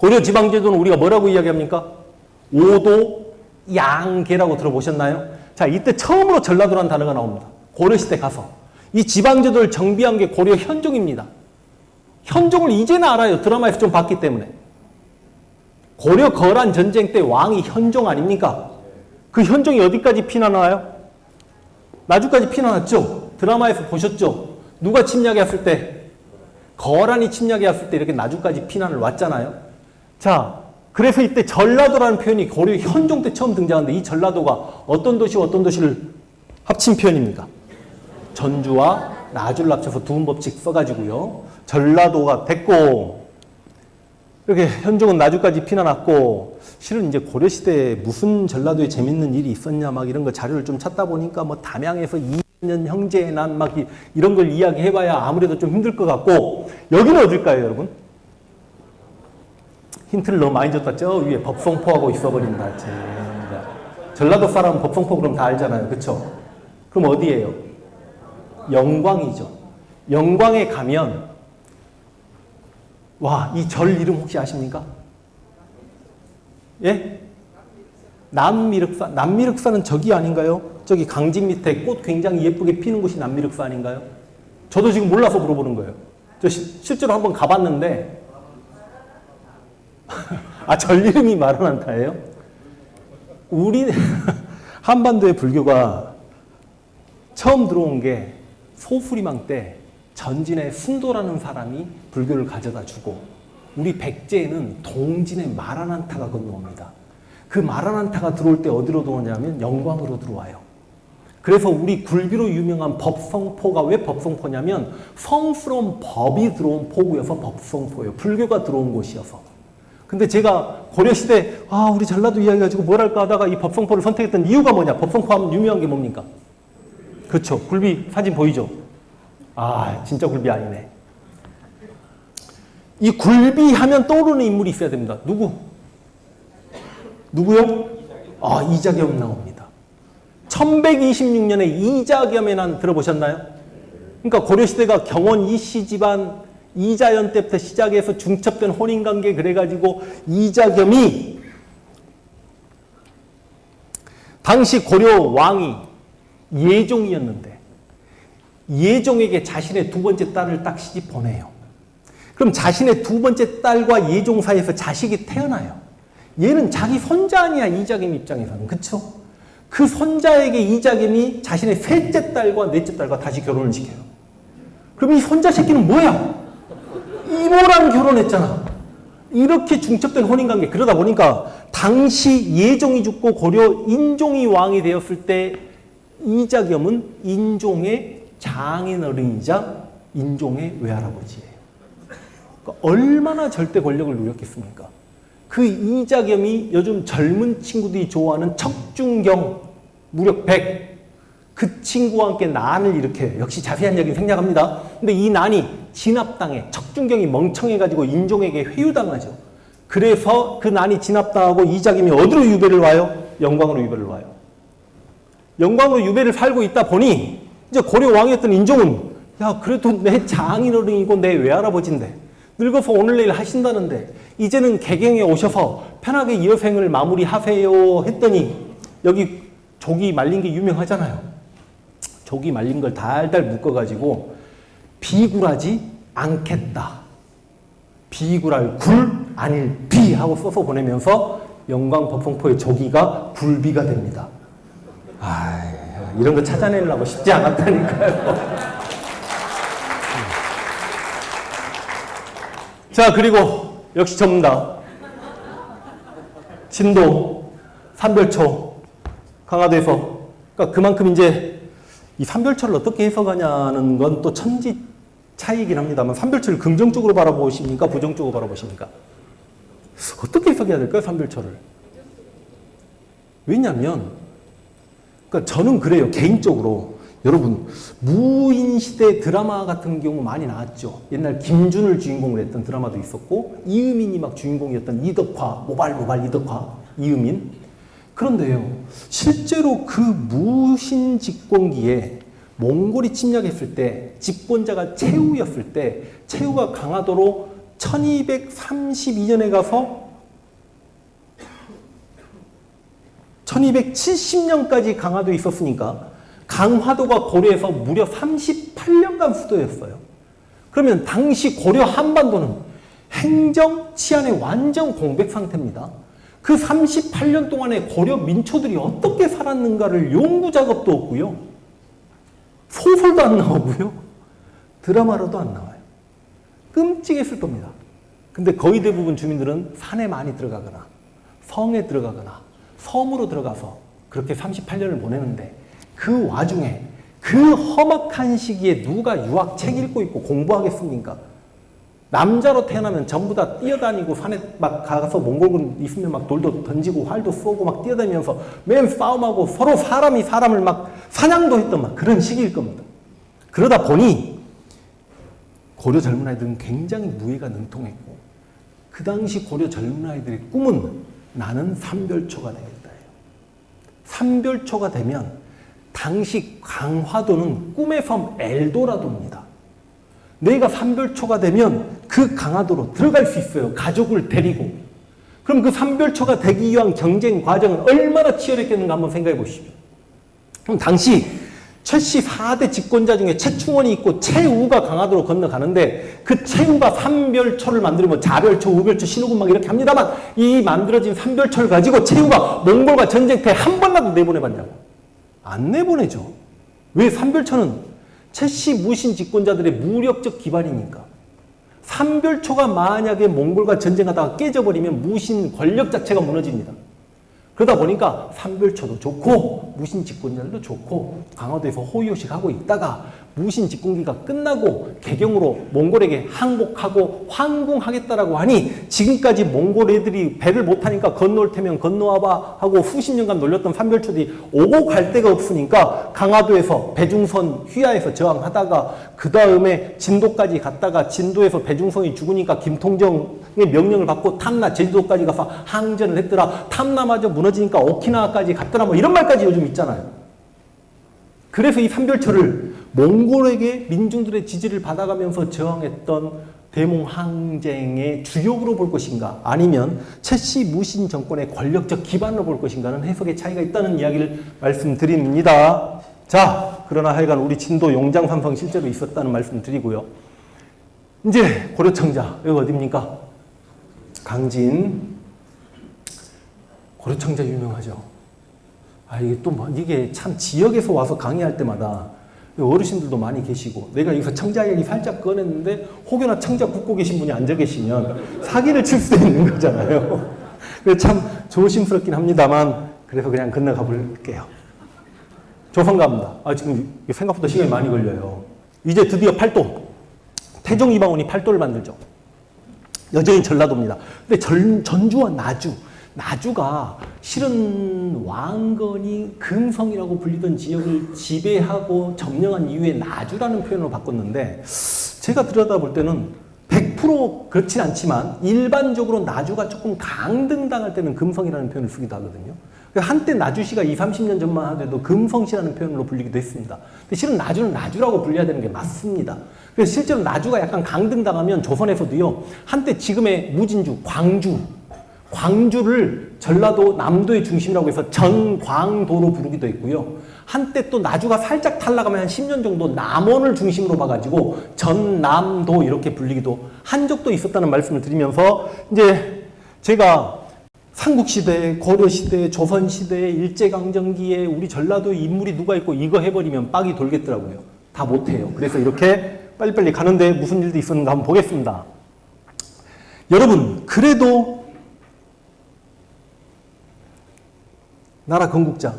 고려 지방제도는 우리가 뭐라고 이야기합니까? 오도 양계라고 들어보셨나요? 자, 이때 처음으로 전라도라는 단어가 나옵니다. 고려시대 가서. 이 지방제도를 정비한 게 고려 현종입니다. 현종을 이제는 알아요. 드라마에서 좀 봤기 때문에. 고려 거란 전쟁 때 왕이 현종 아닙니까? 그 현종이 어디까지 피난와요? 나주까지 피난왔죠? 드라마에서 보셨죠? 누가 침략했을 때? 거란이 침략했을 때 이렇게 나주까지 피난을 왔잖아요. 자, 그래서 이때 전라도라는 표현이 고려 현종 때 처음 등장하는데 이 전라도가 어떤 도시와 어떤 도시를 합친 표현입니까? 전주와 나주를 합쳐서 두음법칙 써가지고요. 전라도가 됐고, 이렇게 현종은 나주까지 피난왔고, 실은 이제 고려시대에 무슨 전라도에 재밌는 일이 있었냐, 막 이런 거 자료를 좀 찾다 보니까 뭐 담양에서 2년 형제의 난 막 이런 걸 이야기해봐야 아무래도 좀 힘들 것 같고, 여기는 어딜까요, 여러분? 힌트를 너무 많이 줬다. 저 위에 법성포하고 있어버린다. 진짜. 전라도 사람은 법성포 그럼 다 알잖아요. 그쵸? 그럼 어디예요? 영광이죠. 영광에 가면 와, 이 절 이름 혹시 아십니까? 예? 남미륵사. 남미륵사는 저기 아닌가요? 저기 강진 밑에 꽃 굉장히 예쁘게 피는 곳이 남미륵사 아닌가요? 저도 지금 몰라서 물어보는 거예요. 저 실제로 한번 가봤는데 아, 절 이름이 마라난타예요? 우리 한반도의 불교가 처음 들어온 게 소수리망 때 전진의 순도라는 사람이 불교를 가져다 주고 우리 백제에는 동진의 마라난타가 건너옵니다. 그 마라난타가 들어올 때 어디로 들어오냐면 영광으로 들어와요. 그래서 우리 굴비로 유명한 법성포가 왜 법성포냐면 성스러운 법이 들어온 포구여서 법성포예요. 불교가 들어온 곳이어서. 근데 제가 고려시대 우리 전라도 이야기 가지고 뭘 할까 하다가 이 법성포를 선택했던 이유가 뭐냐? 법성포 하면 유명한 게 뭡니까? 그렇죠. 굴비 사진 보이죠? 아, 진짜 굴비 아니네. 이 굴비 하면 떠오르는 인물이 있어야 됩니다. 누구요? 아, 이자겸 나옵니다. 1126년에 이자겸의 난 들어보셨나요? 그러니까 고려시대가 경원 이씨 집안 이자연 때부터 시작해서 중첩된 혼인관계 그래가지고 이자겸이 당시 고려 왕이 예종이었는데 예종에게 자신의 두 번째 딸을 딱 시집 보내요. 그럼 자신의 두 번째 딸과 예종 사이에서 자식이 태어나요. 얘는 자기 손자 아니야, 이자겸 입장에서는. 그쵸? 그 손자에게 이자겸이 자신의 셋째 딸과 넷째 딸과 다시 결혼을 시켜요. 그럼 이 손자 새끼는 뭐야? 이모랑 결혼했잖아. 이렇게 중첩된 혼인관계. 그러다 보니까 당시 예종이 죽고 고려 인종이 왕이 되었을 때 이자겸은 인종의 장인어른이자 인종의 외할아버지예요. 그러니까 얼마나 절대 권력을 누렸겠습니까? 그 이자겸이 요즘 젊은 친구들이 좋아하는 척준경 무력 100 그 친구와 함께 난을 일으켜요. 역시 자세한 얘기는 생략합니다. 근데 이 난이 진압당해. 척준경이 멍청해가지고 인종에게 회유당하죠. 그래서 그 난이 진압당하고 이자겸이 어디로 유배를 와요? 영광으로 유배를 와요. 영광으로 유배를 살고 있다 보니 이제 고려 왕이었던 인종은 야, 그래도 내 장인어른이고 내 외할아버지인데 늙어서 오늘 내일 하신다는데 이제는 개경에 오셔서 편하게 이 여생을 마무리하세요 했더니 여기 조기 말린 게 유명하잖아요. 조기 말린 걸 달달 묶어가지고 비굴하지 않겠다. 비굴할 굴 아닐 비 하고 써서 보내면서 영광 법성포의 조기가 굴비가 됩니다. 이런 거 찾아내려고 쉽지 않았다니까요. 자, 그리고 역시 전문가 진도 삼별초 강화도에서 그러니까 그만큼 이제 이 삼별초를 어떻게 해석하냐는 건 또 천지 차이이긴 합니다만 삼별초를 긍정적으로 바라보십니까? 부정적으로 바라보십니까? 어떻게 해석해야 될까요? 삼별초를. 왜냐하면 그러니까 저는 그래요. 개인적으로. 여러분 무인시대 드라마 같은 경우 많이 나왔죠. 옛날 김준을 주인공으로 했던 드라마도 있었고 이음인이 막 주인공이었던 이덕화 모발 이덕화 이음인. 그런데요 실제로 그 무신 집권기에 몽골이 침략했을 때 집권자가 최후였을 때 최후가 강화도로 1232년에 가서 1270년까지 강화도에 있었으니까 강화도가 고려에서 무려 38년간 수도였어요. 그러면 당시 고려 한반도는 행정, 치안의 완전 공백 상태입니다. 그 38년 동안에 고려 민초들이 어떻게 살았는가를 연구 작업도 없고요. 소설도 안 나오고요. 드라마로도 안 나와요. 끔찍했을 겁니다. 근데 거의 대부분 주민들은 산에 많이 들어가거나 성에 들어가거나 섬으로 들어가서 그렇게 38년을 보내는데 그 와중에 그 험악한 시기에 누가 유학 책 읽고 있고 공부하겠습니까? 남자로 태어나면 전부 다 뛰어다니고 산에 막 가서 몽골군 있으면 막 돌도 던지고 활도 쏘고 막 뛰어다니면서 맨 싸움하고 서로 사람이 사람을 막 사냥도 했던 막 그런 시기일 겁니다. 그러다 보니 고려 젊은 아이들은 굉장히 무예가 능통했고 그 당시 고려 젊은 아이들의 꿈은 나는 삼별초가 되겠다예요. 삼별초가 되면 당시 강화도는 꿈의 섬 엘도라도입니다. 내가 삼별초가 되면 그 강화도로 들어갈 수 있어요. 가족을 데리고. 그럼 그 삼별초가 되기 위한 경쟁 과정은 얼마나 치열했겠는가 한번 생각해 보십시오. 그럼 당시 최씨 4대 집권자 중에 최충원이 있고 최우가 강화도로 건너가는데 그 최우가 삼별초를 만들면 자별초, 우별초, 신호군 막 이렇게 합니다만 이 만들어진 삼별초를 가지고 최우가 몽골과 전쟁터에 한 번이라도 내보내봤냐고. 안 내보내죠. 왜? 삼별초는 최씨 무신 집권자들의 무력적 기반이니까. 삼별초가 만약에 몽골과 전쟁하다가 깨져버리면 무신 권력 자체가 무너집니다. 그러다 보니까 삼별초도 좋고 무신 집권자들도 좋고 강화도에서 호의호식하고 있다가 무신 집권기가 끝나고 개경으로 몽골에게 항복하고 황궁하겠다라고 하니 지금까지 몽골 애들이 배를 못 타니까 건너올 테면 건너와봐 하고 수십 년간 놀렸던 삼별초들이 오고 갈 데가 없으니까 강화도에서 배중선 휘하에서 저항하다가 그 다음에 진도까지 갔다가 진도에서 배중선이 죽으니까 김통정의 명령을 받고 탐나 제주도까지 가서 항전을 했더라. 탐나마저 무너지니까 오키나와까지 갔더라. 뭐 이런 말까지 요즘 있잖아요. 그래서 이 삼별초를 몽골에게 민중들의 지지를 받아가면서 저항했던 대몽항쟁의 주역으로 볼 것인가 아니면 최씨 무신 정권의 권력적 기반으로 볼 것인가는 해석의 차이가 있다는 이야기를 말씀드립니다. 자, 그러나 하여간 우리 진도 용장삼성 실제로 있었다는 말씀 드리고요. 이제 고려청자, 여기 어디입니까? 강진. 고려청자 유명하죠. 이게 참 지역에서 와서 강의할 때마다 어르신들도 많이 계시고 내가 여기서 청자 얘기 살짝 꺼냈는데 혹여나 청자 굽고 계신 분이 앉아 계시면 사기를 칠 수도 있는 거잖아요. 그래서 참 조심스럽긴 합니다만 그래서 그냥 건너가 볼게요. 조선가입니다. 지금 생각보다 시간이 많이 걸려요. 이제 드디어 팔도. 태종 이방원이 팔도를 만들죠. 여전히 전라도입니다. 근데 전주와 나주가 실은 왕건이 금성이라고 불리던 지역을 지배하고 점령한 이후에 나주라는 표현으로 바꿨는데 제가 들여다볼 때는 100% 그렇진 않지만 일반적으로 나주가 조금 강등당할 때는 금성이라는 표현을 쓰기도 하거든요. 한때 나주시가 20, 30년 전만 하더라도 금성시라는 표현으로 불리기도 했습니다. 근데 실은 나주는 나주라고 불려야 되는 게 맞습니다. 그래서 실제로 나주가 약간 강등당하면 조선에서도요, 한때 지금의 무진주, 광주를 전라도 남도의 중심이라고 해서 전광도로 부르기도 했고요. 한때 또 나주가 살짝 탈락하면 한 10년 정도 남원을 중심으로 봐가지고 전남도 이렇게 불리기도 한 적도 있었다는 말씀을 드리면서 이제 제가 삼국시대, 고려시대, 조선시대, 일제강점기에 우리 전라도에 인물이 누가 있고 이거 해버리면 빡이 돌겠더라고요. 다 못해요. 그래서 이렇게 빨리빨리 가는데 무슨 일도 있었는가 한번 보겠습니다. 여러분, 그래도 나라 건국자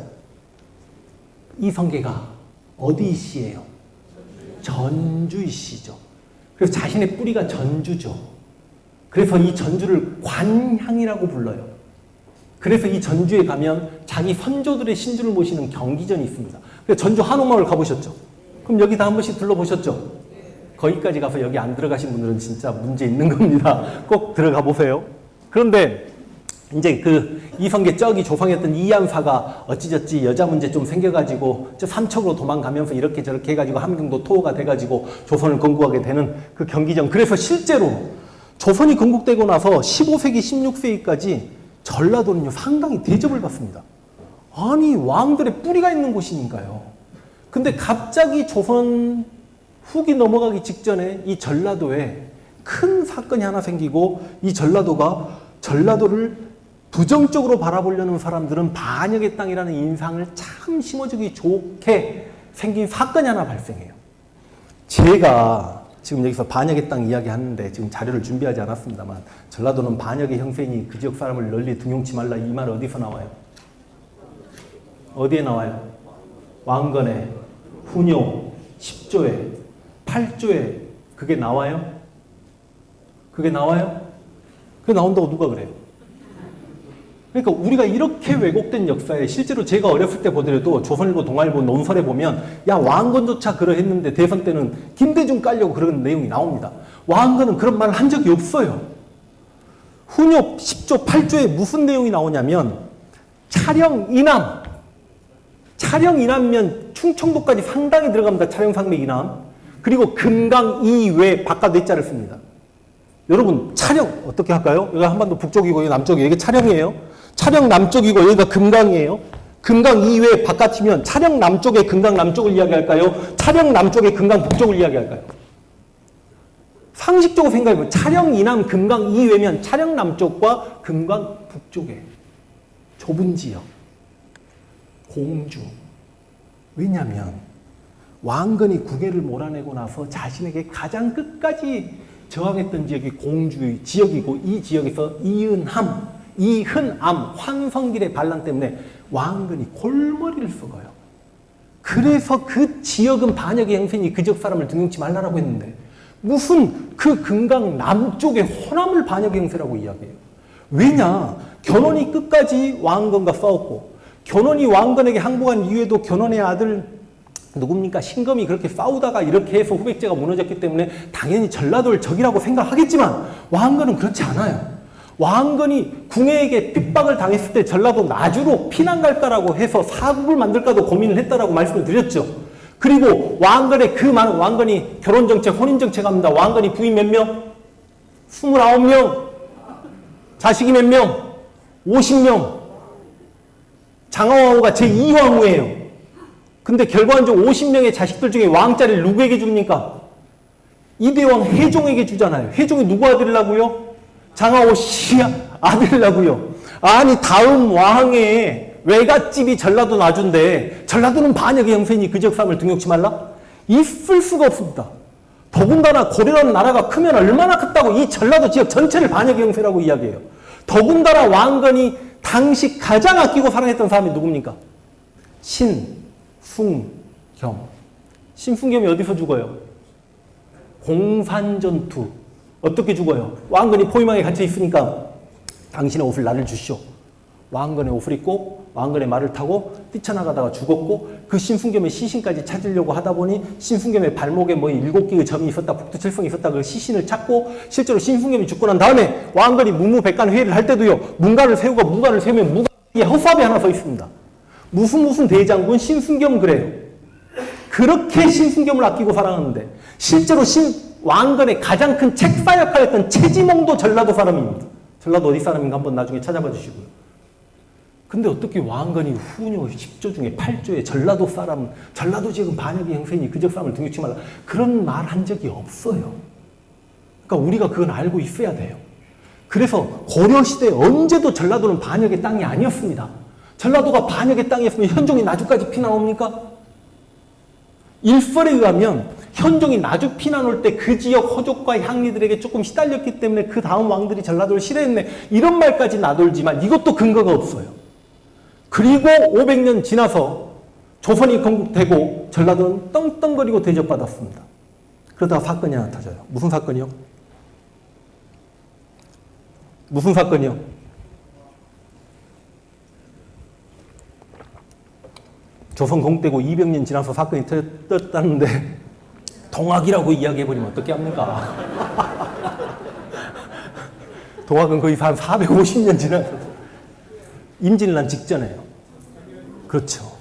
이성계가 어디 시예요? 전주이 시죠. 그래서 자신의 뿌리가 전주죠. 그래서 이 전주를 관향이라고 불러요. 그래서 이 전주에 가면 자기 선조들의 신주를 모시는 경기전이 있습니다. 그래서 전주 한옥마을 가보셨죠? 그럼 여기 다 한 번씩 둘러보셨죠? 거기까지 가서 여기 안 들어가신 분들은 진짜 문제 있는 겁니다. 꼭 들어가 보세요. 그런데 이제 그 이성계 저기 조성했던 이안사가 어찌저찌 여자 문제 좀 생겨가지고 저 삼척으로 도망가면서 이렇게 저렇게 해가지고 함경도 토호가 돼가지고 조선을 건국하게 되는 그 경기전. 그래서 실제로 조선이 건국되고 나서 15세기, 16세기까지 전라도는요, 상당히 대접을 받습니다. 아니, 왕들의 뿌리가 있는 곳이니까요. 근데 갑자기 조선 후기 넘어가기 직전에 이 전라도에 큰 사건이 하나 생기고, 이 전라도를 부정적으로 바라보려는 사람들은 반역의 땅이라는 인상을 참 심어주기 좋게 생긴 사건이 하나 발생해요. 제가 지금 여기서 반역의 땅 이야기하는데 지금 자료를 준비하지 않았습니다만, 전라도는 반역의 형세이니 그 지역 사람을 널리 등용치 말라, 이 말 어디서 나와요? 어디에 나와요? 왕건에, 훈요, 10조에, 8조에 그게 나와요? 그게 나와요? 그게 나온다고 누가 그래요? 그러니까 우리가 이렇게 왜곡된 역사에, 실제로 제가 어렸을 때 보더라도 조선일보, 동아일보, 논설에 보면 야, 왕건조차 그러했는데 대선 때는 김대중 깔려고 그런 내용이 나옵니다. 왕건은 그런 말을 한 적이 없어요. 훈요 10조, 8조에 무슨 내용이 나오냐면 차령 이남, 차령 이남면 충청도까지 상당히 들어갑니다. 차령 상맥 이남. 그리고 금강 이외 바깥 외자를 씁니다. 여러분, 차령 어떻게 할까요? 여기가 한반도 북쪽이고 여기 남쪽이에요. 이게 차령이에요. 차령 남쪽이고 여기가 금강이에요. 금강 이외 바깥이면 차령 남쪽의 금강 남쪽을 이야기할까요? 차령 남쪽의 금강 북쪽을 이야기할까요? 상식적으로 생각해보면 차령 이남 금강 이외면 차령 남쪽과 금강 북쪽에 좁은 지역, 공주. 왜냐하면 왕건이 국해를 몰아내고 나서 자신에게 가장 끝까지 저항했던 지역이 공주의 지역이고, 이 지역에서 이흔암, 환성길의 반란 때문에 왕건이 골머리를 썩어요. 그래서 그 지역은 반역의 행세니 그 지역 사람을 등용치 말라라고 했는데, 무슨 그 금강 남쪽의 호남을 반역의 행세라고 이야기해요. 왜냐? 견훤이 끝까지 왕건과 싸웠고, 견훤이 왕건에게 항복한 이후에도 견훤의 아들 누굽니까? 신검이 그렇게 싸우다가 이렇게 해서 후백제가 무너졌기 때문에 당연히 전라도를 적이라고 생각하겠지만, 왕건은 그렇지 않아요. 왕건이 궁예에게 핍박을 당했을 때 전라도 나주로 피난 갈까라고 해서 사국을 만들까도 고민을 했다라고 말씀을 드렸죠. 그리고 왕건의 그 많은, 왕건이 결혼정책, 혼인정책 합니다. 왕건이 부인 몇 명? 29명. 자식이 몇 명? 50명. 장하왕후가 제2황후예요. 근데 결과적으로 50명의 자식들 중에 왕자를 누구에게 줍니까? 이대왕 해종에게 주잖아요. 해종이 누구 아들이라고요? 장하오 씨 아들이라고요. 아니, 다음 왕의 외갓집이 전라도 나주인데 전라도는 반역의 형세니 그 지역 사람을 등용치 말라? 있을 수가 없습니다. 더군다나 고려라는 나라가 크면 얼마나 컸다고 이 전라도 지역 전체를 반역의 형세라고 이야기해요. 더군다나 왕건이 당시 가장 아끼고 사랑했던 사람이 누굽니까? 신승겸. 신승겸이 어디서 죽어요? 공산전투. 어떻게 죽어요? 왕건이 포위망에 갇혀 있으니까 당신의 옷을 나를 주시오. 왕건의 옷을 입고 왕건의 말을 타고 뛰쳐나가다가 죽었고, 그 신승겸의 시신까지 찾으려고 하다 보니 신승겸의 발목에 뭐 7개의 점이 있었다, 북두칠성이 있었다, 그 시신을 찾고, 실제로 신승겸이 죽고 난 다음에 왕건이 무무백관 회의를 할 때도요, 문가를 세우고 무가를 세우면 무가에 허수아비 하나 서 있습니다. 무슨 대장군 신승겸 그래요. 그렇게 신승겸을 아끼고 사랑하는데, 실제로 왕건의 가장 큰 책사 역할을 했던 최지몽도 전라도 사람입니다. 전라도 어디 사람인가 한번 나중에 찾아봐 주시고요. 근데 어떻게 왕건이 훈요 10조 중에 8조에 전라도 사람, 전라도 지역은 반역의 형세니 그 지역 사람을 등용치 말라, 그런 말 한 적이 없어요. 그러니까 우리가 그건 알고 있어야 돼요. 그래서 고려시대에 언제도 전라도는 반역의 땅이 아니었습니다. 전라도가 반역의 땅이었으면 현종이 나주까지 피난옵니까? 일설에 의하면 현종이 나주 피난 올 때 그 지역 허족과 향리들에게 조금 시달렸기 때문에 그 다음 왕들이 전라도를 싫어했네, 이런 말까지 나돌지만 이것도 근거가 없어요. 그리고 500년 지나서 조선이 건국되고 전라도는 떵떵거리고 대접받았습니다. 그러다가 사건이 하나 터져요. 무슨 사건이요? 무슨 사건이요? 조선 건국되고 200년 지나서 사건이 터졌다는데 동학이라고 이야기해버리면 어떻게 합니까? 동학은 거의 한 450년 지나서 임진왜란 직전에요. 그렇죠.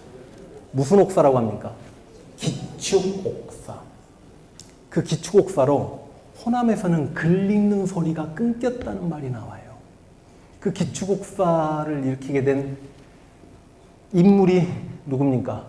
무슨 옥사라고 합니까? 기축옥사. 그 기축옥사로 호남에서는 글 읽는 소리가 끊겼다는 말이 나와요. 그 기축국사를 일으키게 된 인물이 누굽니까?